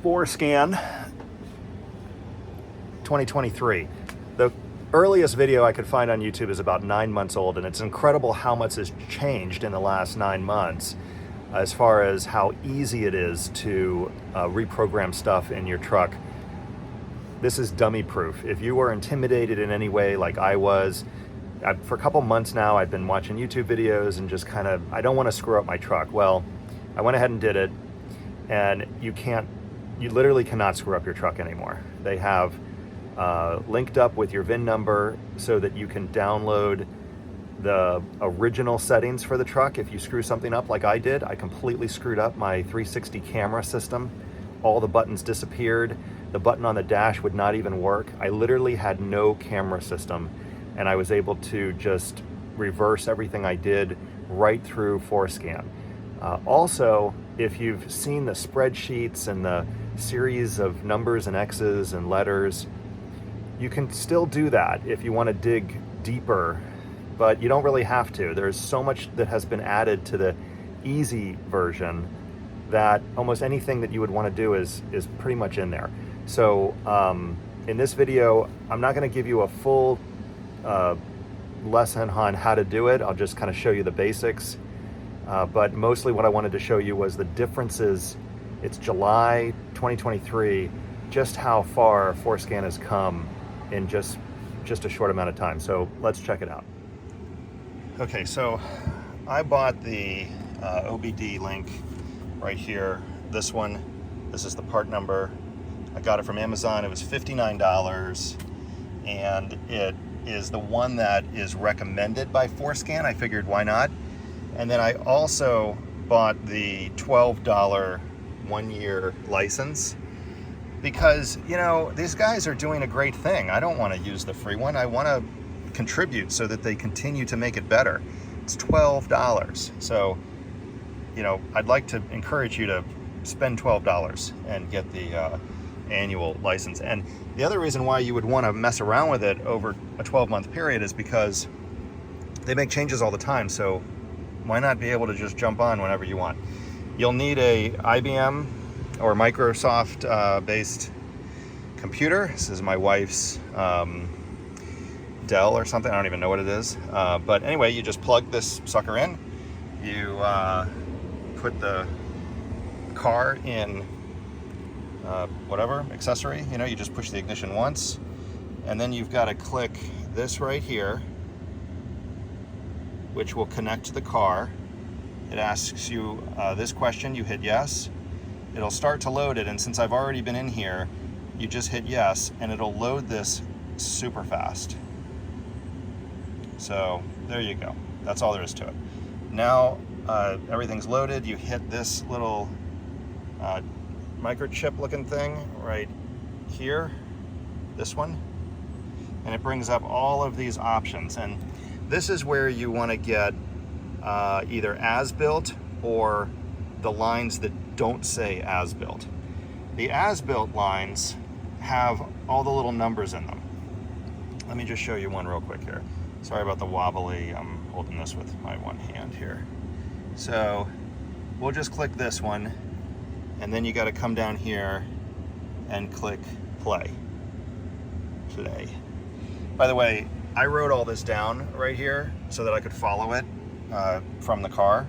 Forscan 2023. The earliest video I could find on YouTube is about 9 months old, and it's incredible how much has changed in the last 9 months as far as how easy it is to reprogram stuff in your truck. This is dummy proof. If you were intimidated in any way like I was, for a couple months now I've been watching YouTube videos and just kind of, I don't want to screw up my truck. Well, I went ahead and did it, and you literally cannot screw up your truck anymore. They have linked up with your VIN number so that you can download the original settings for the truck. If you screw something up like I did, I completely screwed up my 360 camera system. All the buttons disappeared. The button on the dash would not even work. I literally had no camera system, and I was able to just reverse everything I did right through Forscan. Also, if you've seen the spreadsheets and the series of numbers and X's and letters, you can still do that if you want to dig deeper, but you don't really have to. There's so much that has been added to the easy version that almost anything that you would want to do is pretty much in there. So in this video, I'm not going to give you a full lesson on how to do it. I'll just kind of show you the basics. But mostly what I wanted to show you was the differences. It's July 2023, just how far Forscan has come in just a short amount of time. So let's check it out. Okay, so I bought the OBD link right here. This one, this is the part number. I got it from Amazon. It was $59, and it is the one that is recommended by Forscan. I figured, why not? And then I also bought the $12 one-year license because, you know, these guys are doing a great thing. I don't want to use the free one. I want to contribute so that they continue to make it better. It's $12. So, you know, I'd like to encourage you to spend $12 and get the annual license. And the other reason why you would want to mess around with it over a 12-month period is because they make changes all the time. So why not be able to just jump on whenever you want? You'll need a IBM or Microsoft based computer. This is my wife's Dell or something. I don't even know what it is. But anyway, you just plug this sucker in. You put the car in whatever accessory, you know, you just push the ignition once, and then you've got to click this right here, which will connect to the car. It asks you this question, you hit yes. It'll start to load it, and since I've already been in here, you just hit yes, and it'll load this super fast. So there you go. That's all there is to it. Now everything's loaded. You hit this little microchip looking thing right here, this one, and it brings up all of these options. And this is where you want to get either as built or the lines that don't say as built. The as built lines have all the little numbers in them. Let me just show you one real quick here. Sorry about the wobbly, I'm holding this with my one hand here. So we'll just click this one, and then you got to come down here and click play. Play. By the way, I wrote all this down right here so that I could follow it from the car.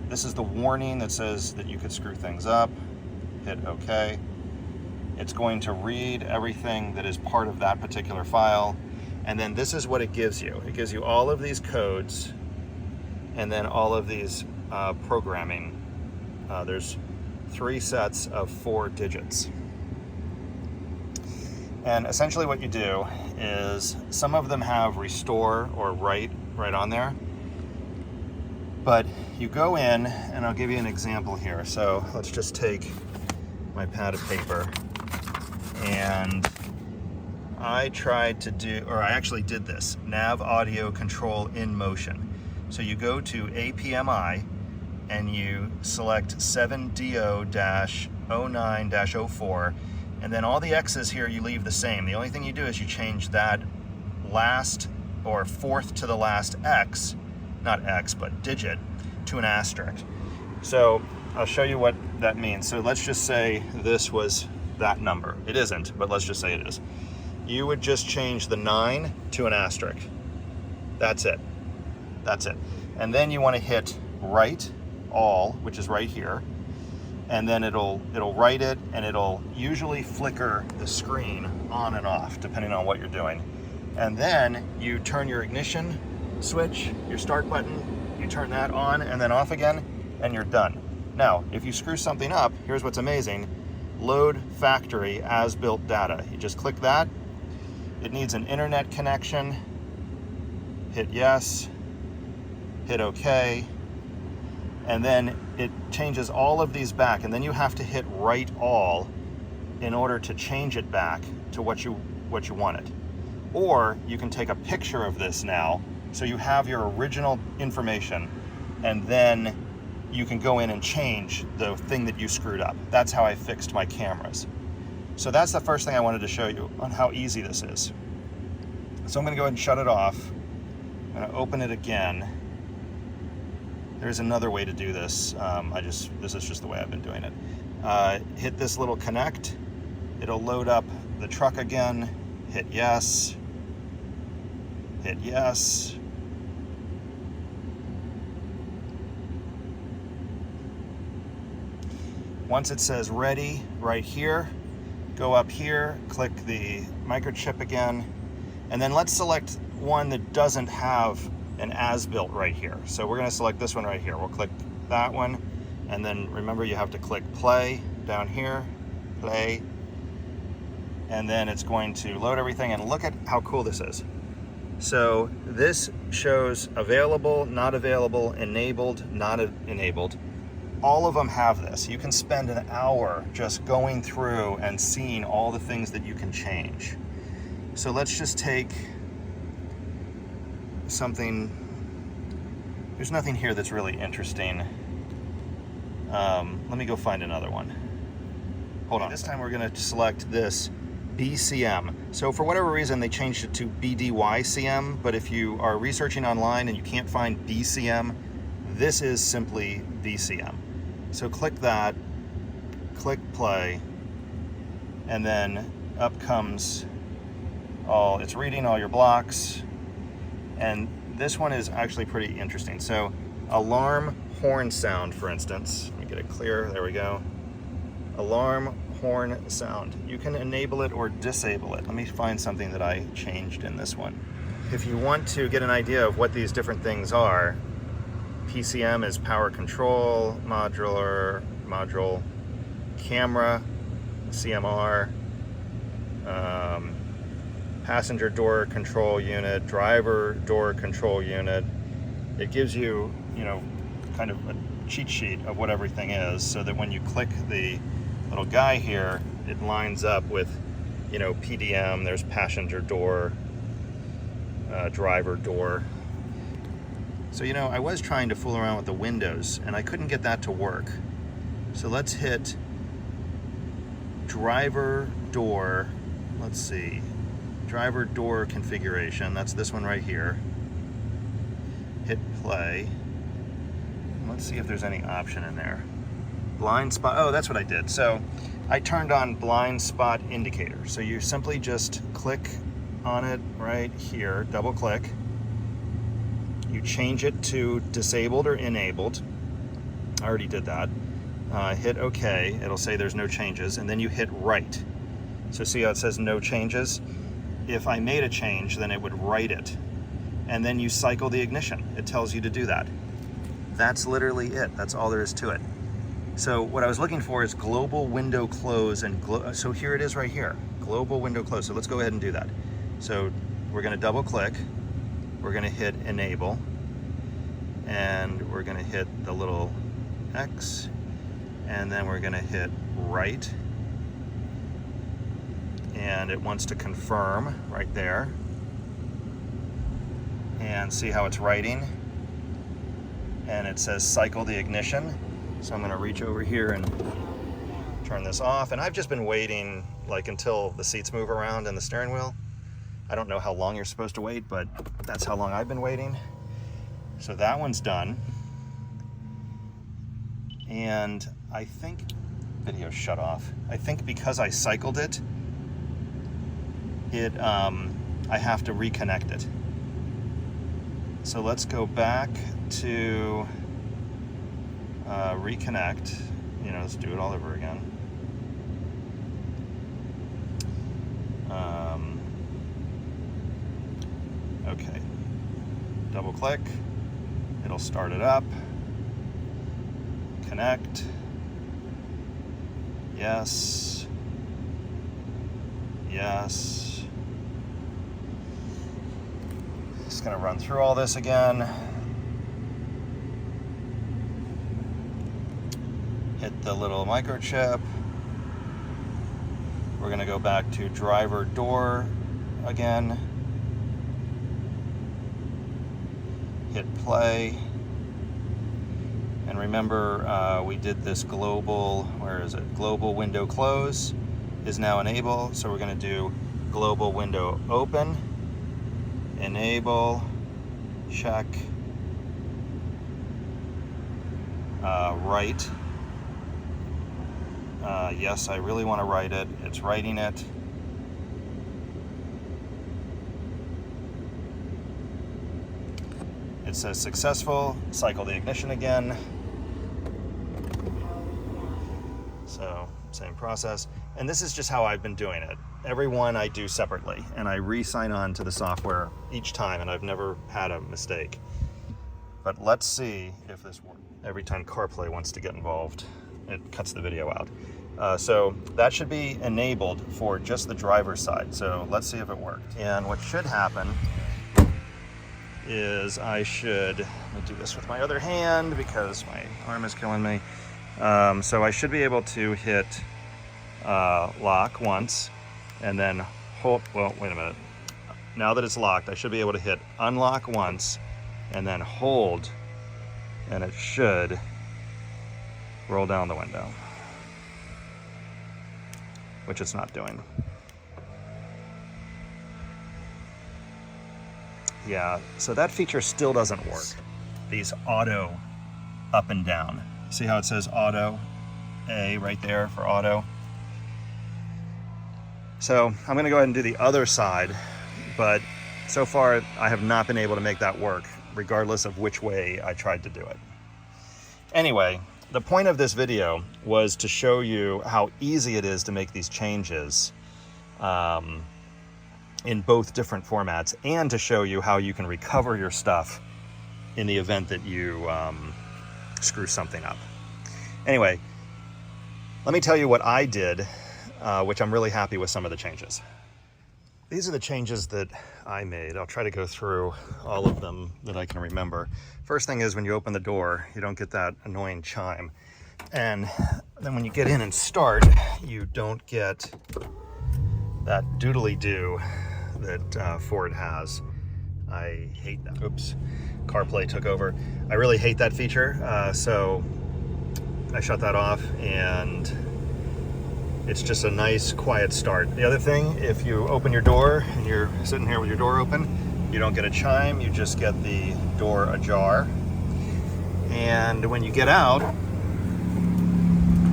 This is the warning that says that you could screw things up. Hit OK. It's going to read everything that is part of that particular file, and then this is what it gives you. It gives you all of these codes and then all of these programming. There's 3 sets of 4 digits. And essentially what you do is some of them have restore or write right on there. But you go in, and I'll give you an example here. So let's just take my pad of paper, and I tried to do, or I actually did this, nav audio control in motion. So you go to APMI and you select 7DO-09-04, and then all the X's here you leave the same. The only thing you do is you change that last or fourth to the last X, not X, but digit, to an asterisk. So I'll show you what that means. So let's just say this was that number. It isn't, but let's just say it is. You would just change the 9 to an asterisk. That's it. That's it. And then you want to hit write all, which is right here. And then it'll write it, and it'll usually flicker the screen on and off, depending on what you're doing. And then you turn your ignition switch, your start button, you turn that on and then off again, and you're done. Now, if you screw something up, here's what's amazing. Load factory as built data. You just click that. It needs an internet connection. Hit yes, hit OK, and then it changes all of these back, and then you have to hit write all in order to change it back to what you wanted. Or you can take a picture of this now, so you have your original information, and then you can go in and change the thing that you screwed up. That's how I fixed my cameras. So that's the first thing I wanted to show you on how easy this is. So I'm gonna go ahead and shut it off. I'm gonna open it again. There's another way to do this. This is just the way I've been doing it. Hit this little connect. It'll load up the truck again. Hit yes. Hit yes. Once it says ready right here, go up here, click the microchip again, and then let's select one that doesn't have an as-built right here. So we're gonna select this one right here. We'll click that one, and then remember you have to click play down here, play, and then it's going to load everything, and look at how cool this is. So this shows available, not available, enabled, not enabled. All of them have this. You can spend an hour just going through and seeing all the things that you can change. So let's just take something. There's nothing here that's really interesting. Let me go find another one. Hold on. This time we're gonna select this BCM. So for whatever reason, they changed it to BDYCM, but if you are researching online and you can't find BCM, this is simply BCM. So click that, click play, and then up comes it's reading all your blocks. And this one is actually pretty interesting. So alarm horn sound, for instance. Let me get it clear, there we go. Alarm horn sound. You can enable it or disable it. Let me find something that I changed in this one. If you want to get an idea of what these different things are, PCM is power control, module, camera, CMR, passenger door control unit, driver door control unit. It gives you, kind of a cheat sheet of what everything is, so that when you click the little guy here, it lines up with, PDM, there's passenger door, driver door. So, I was trying to fool around with the windows, and I couldn't get that to work. So let's hit driver door, let's see, driver door configuration, that's this one right here. Hit play. Let's see if there's any option in there. Blind spot, oh, that's what I did. So I turned on blind spot indicator. So you simply just click on it right here, double click. You change it to disabled or enabled. I already did that. Hit OK, it'll say there's no changes, and then you hit write. So see how it says no changes? If I made a change, then it would write it. And then you cycle the ignition. It tells you to do that. That's literally it. That's all there is to it. So what I was looking for is global window close, and so here it is right here, global window close. So let's go ahead and do that. So we're going to double click. We're going to hit enable, and we're going to hit the little X, and then we're going to hit write, and it wants to confirm right there, and see how it's writing, and it says cycle the ignition. So I'm going to reach over here and turn this off, and I've just been waiting until the seats move around in the steering wheel. I don't know how long you're supposed to wait, but that's how long I've been waiting. So that one's done. And I think video shut off. I think because I cycled it, I have to reconnect it. So let's go back to reconnect. You know, let's do it all over again. Okay, double click, it'll start it up, connect, yes, yes. Just gonna run through all this again. Hit the little microchip. We're gonna go back to driver door again. Hit play. And remember, we did this global, where is it? Global window close is now enabled. So we're gonna do global window open, enable, check, write. Yes, I really want to write it. It's writing it. It says successful. Cycle the ignition again. So, same process. And this is just how I've been doing it. Every one I do separately, and I re-sign on to the software each time, and I've never had a mistake. But let's see if this works. Every time CarPlay wants to get involved, it cuts the video out. So that should be enabled for just the driver's side. So let's see if it worked. And what should happen is let me do this with my other hand because my arm is killing me. So I should be able to hit lock once and then hold, well, wait a minute. Now that it's locked, I should be able to hit unlock once and then hold, and it should roll down the window, which it's not doing. Yeah, so that feature still doesn't work. These auto up and down. See how it says auto? A right there for auto. So I'm gonna go ahead and do the other side, but so far I have not been able to make that work, regardless of which way I tried to do it. Anyway, the point of this video was to show you how easy it is to make these changes in both different formats, and to show you how you can recover your stuff in the event that you screw something up. Anyway, let me tell you what I did, which I'm really happy with some of the changes. These are the changes that I made. I'll try to go through all of them that I can remember. First thing is, when you open the door, you don't get that annoying chime. And then when you get in and start, you don't get that Doodley Doo that Ford has. I hate that. Oops, CarPlay took over. I really hate that feature, so I shut that off, and it's just a nice quiet start. The other thing, if you open your door and you're sitting here with your door open, you don't get a chime, you just get the door ajar. And when you get out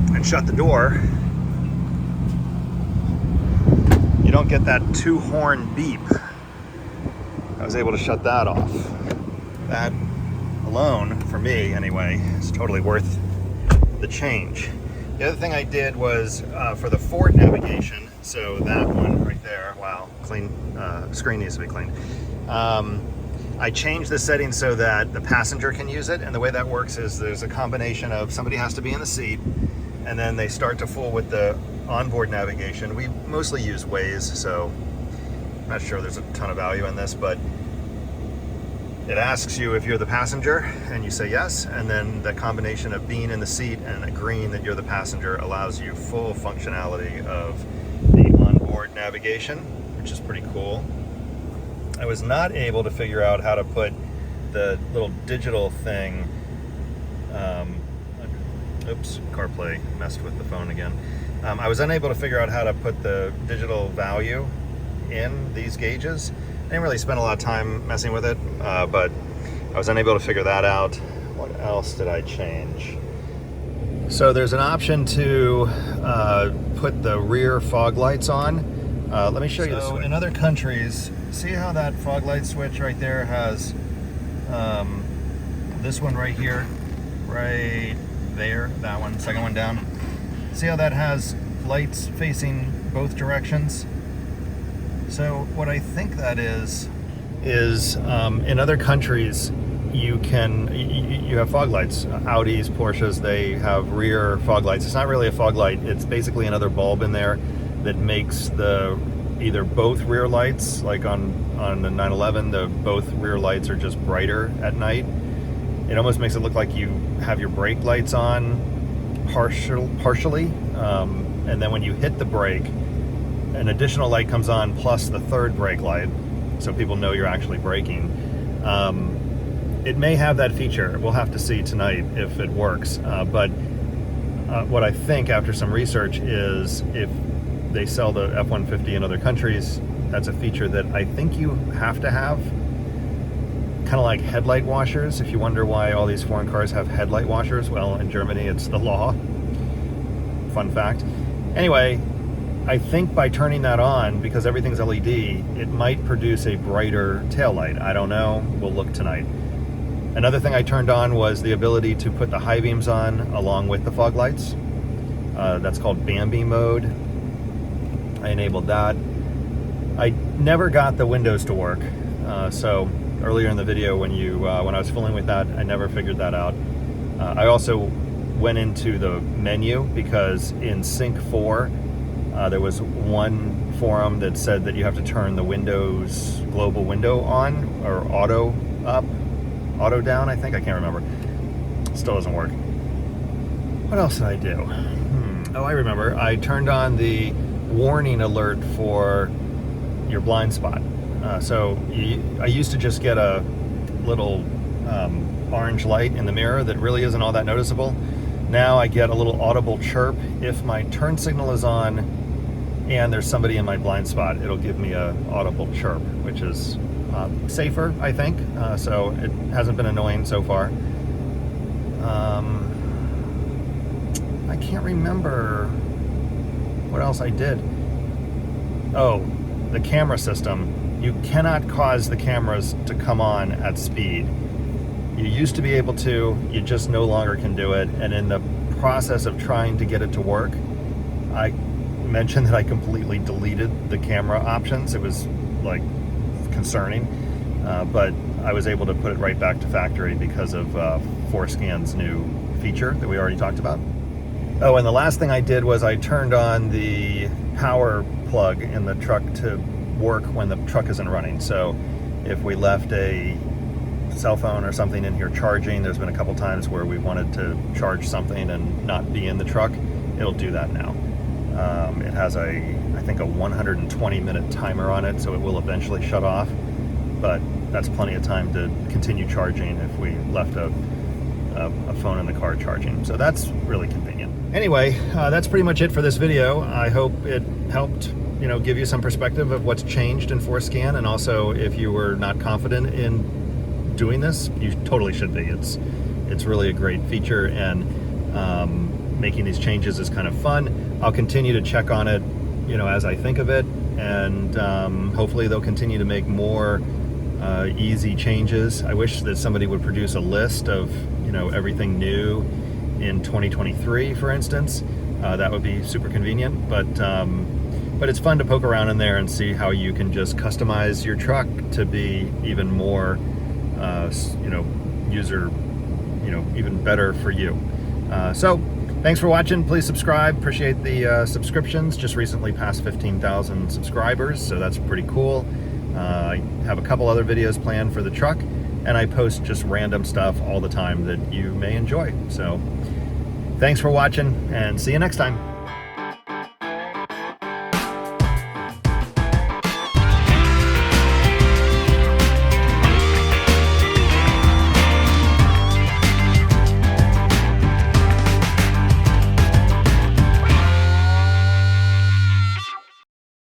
and shut the door, you don't get that 2-horn beep. I was able to shut that off. That alone, for me anyway, is totally worth the change. The other thing I did was for the Ford navigation, so that one right there, wow, clean, screen needs to be cleaned. I changed the settings so that the passenger can use it, and the way that works is there's a combination of somebody has to be in the seat, and then they start to fool with the onboard navigation. We mostly use Waze, so I'm not sure there's a ton of value in this, but it asks you if you're the passenger, and you say yes, and then the combination of being in the seat and agreeing that you're the passenger allows you full functionality of the onboard navigation, which is pretty cool. I was not able to figure out how to put the little digital thing, oops, CarPlay messed with the phone again. I was unable to figure out how to put the digital value in these gauges. I didn't really spend a lot of time messing with it, but I was unable to figure that out. What else did I change? So there's an option to put the rear fog lights on. Let me show you this. So in other countries, see how that fog light switch right there has this one right here, right there, that one, second one down. See how that has lights facing both directions? So what I think that is in other countries you have fog lights. Audis, Porsches, they have rear fog lights. It's not really a fog light, it's basically another bulb in there that makes either both rear lights, like on the 911, both rear lights are just brighter at night. It almost makes it look like you have your brake lights on partially, and then when you hit the brake, an additional light comes on plus the third brake light, so people know you're actually braking. It may have that feature. We'll have to see tonight if it works. But what I think after some research is if they sell the F-150 in other countries, that's a feature that I think you have to have. Kind of like headlight washers. If you wonder why all these foreign cars have headlight washers, well, in Germany it's the law. Fun fact. Anyway, I think by turning that on, because everything's LED, it might produce a brighter taillight. I don't know. We'll look tonight. Another thing I turned on was the ability to put the high beams on along with the fog lights. That's called Bambi mode. I enabled that. I never got the windows to work. So earlier in the video when I was fooling with that, I never figured that out. I also went into the menu because in Sync 4, there was one forum that said that you have to turn the Windows global window on or auto up, auto down, I think. I can't remember. Still doesn't work. What else did I do? Oh, I remember. I turned on the warning alert for your blind spot. I used to just get a little orange light in the mirror that really isn't all that noticeable. Now I get a little audible chirp. If my turn signal is on and there's somebody in my blind spot, it'll give me a audible chirp, which is safer, I think. So it hasn't been annoying so far. I can't remember what else I did. Oh, the camera system. You cannot cause the cameras to come on at speed. You used to be able to, you just no longer can do it. And in the process of trying to get it to work, I mentioned that I completely deleted the camera options. It was like concerning, but I was able to put it right back to factory because of Forscan's new feature that we already talked about. Oh, and the last thing I did was I turned on the power plug in the truck to work when the truck isn't running. So if we left a cell phone or something in here charging, there's been a couple times where we wanted to charge something and not be in the truck, it'll do that now. It has I think a 120-minute timer on it, so it will eventually shut off, but that's plenty of time to continue charging if we left a phone in the car charging. So that's really convenient. Anyway, that's pretty much it for this video. I hope it helped, give you some perspective of what's changed in Forscan, and also if you were not confident in doing this, you totally should be. It's really a great feature, and making these changes is kind of fun. I'll continue to check on it, as I think of it, and hopefully they'll continue to make more easy changes. I wish that somebody would produce a list of, everything new in 2023, for instance. That would be super convenient, but it's fun to poke around in there and see how you can just customize your truck to be even more, user, even better for you. So thanks for watching. Please subscribe. Appreciate the subscriptions. Just recently passed 15,000 subscribers, so that's pretty cool. I have a couple other videos planned for the truck, and I post just random stuff all the time that you may enjoy. So thanks for watching, and see you next time.